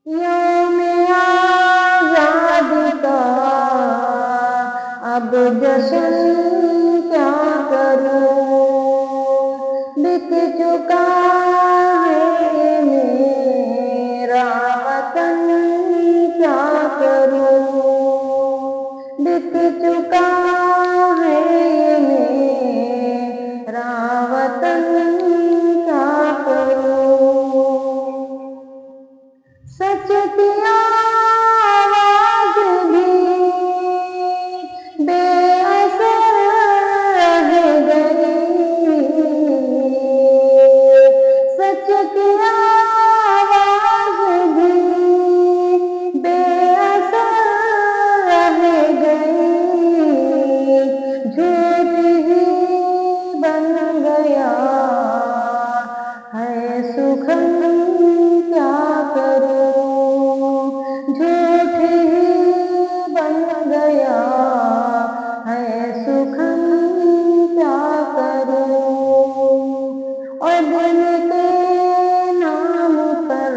यौम आज़ादी का अब जश्न क्या करूं, बिक चुका है मेरा वतन क्या करूं, बिक चुका है मेरा वतन क्या करूं। सच की आवाज़ भी बेअसर रह गई, सच की आवाज़ भी बेअसर रह गई, झूठ ही बन गया है सुखन क्या करूं, झूठ ही बन गया है सुखन क्या करूं। और दिल के नाम पर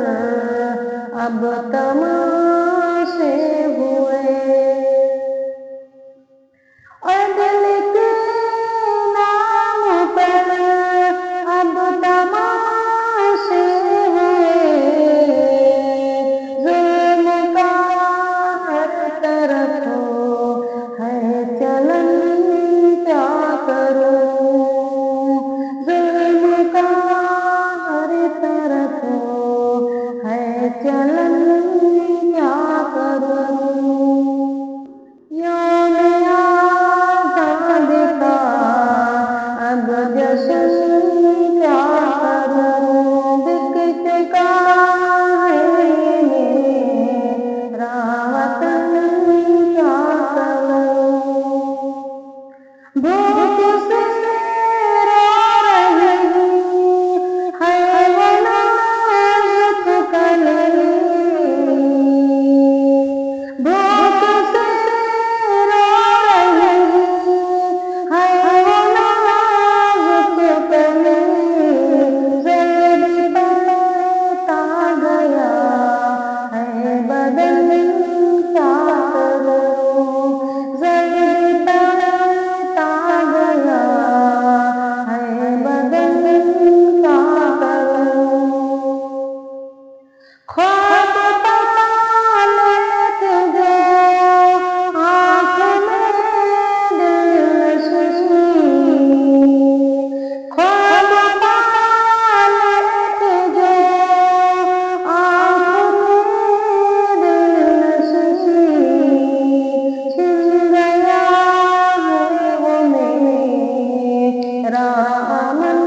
अब तमाशे हुए, और दिल के नाम पर अब तमाशे हुए, जुल्म का हर तरफ है चलन क्या करूं, जुल्म का हर तरफ है चलन क्या करूं। यौम आज़ादी का अब जश्न क्या करूं, बिक चुका है मेरा वतन क्या करूं। भूख से रो रही है वो नाज़ुक कली, भूख से रो रही है वो नाज़ुक कली, ज़ल्द पड़ता गया है बदन क्या करूं, ज़ल्द पड़ता गया है बदन क्या करूं। ख्वाब पालते जो आँख में दिलनशी, ख्वाब पालते जो आँख में दिलनशी, छिन गया है वो मेरा अमन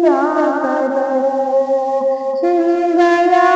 क्या करूं, छिन गया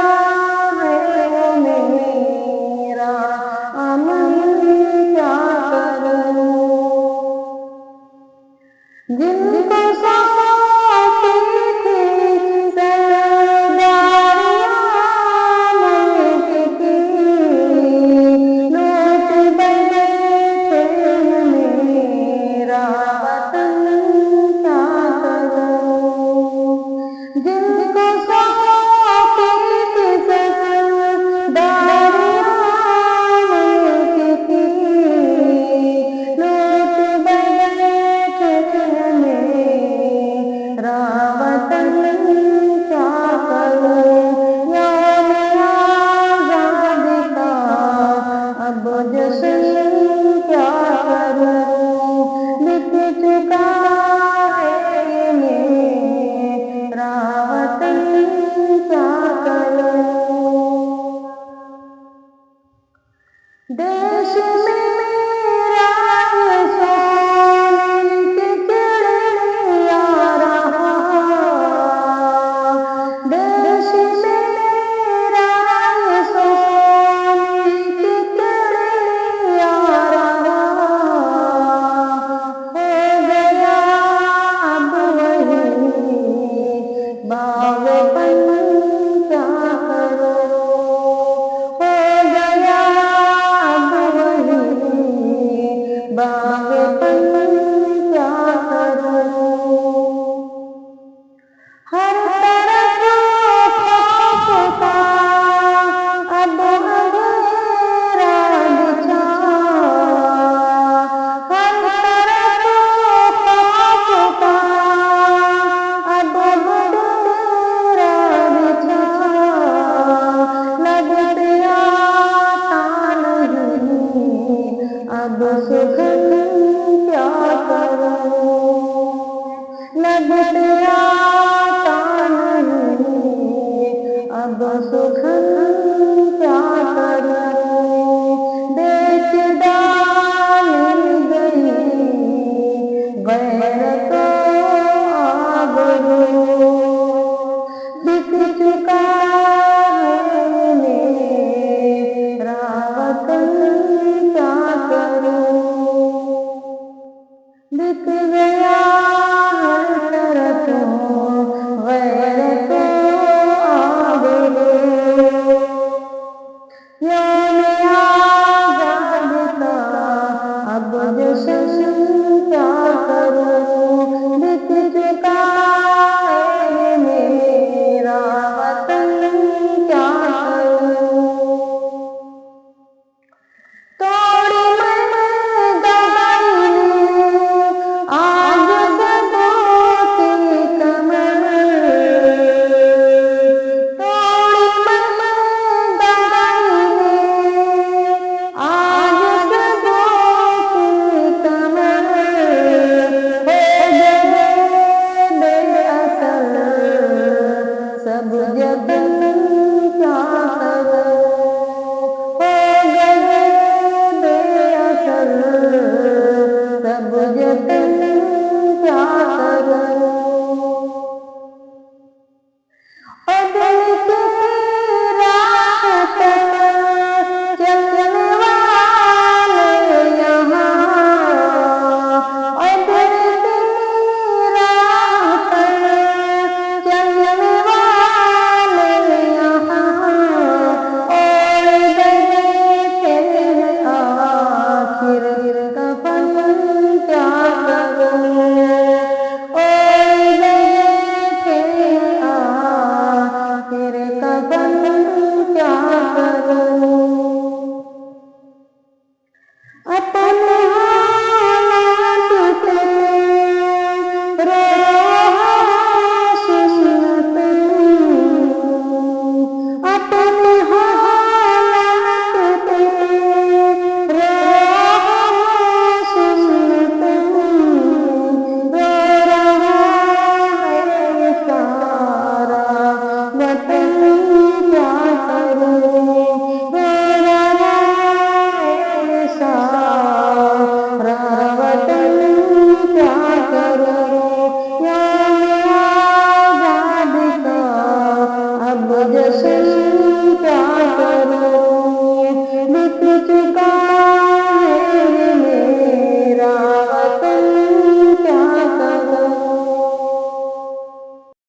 अब सुखन क्या करूं, बेच डाली गई गैर को आबरू, बिक चुका है मेरा वतन क्या करूं, बिक गया हर तरफों गैर को आबरू, यौम आज़ाद का अब जश्न क्या करूं, बिक चुका है मेरा वतन क्या करूं, तोड़ी मैंने दगाई आज सबों की कमर, तोड़ी मैंने दगाई आज सबों की कमर, हो गए बेअसल सब जतन क्या करूं, हो गए बेअसल सब जतन क्या करूं, अदल की राह पर चलने वाले यहाँ, अदल की राह पर चलने वाले यहाँ, और गए थे आखिर कफन क्या करूं, और गए थे आखिर कफन क्या करूं।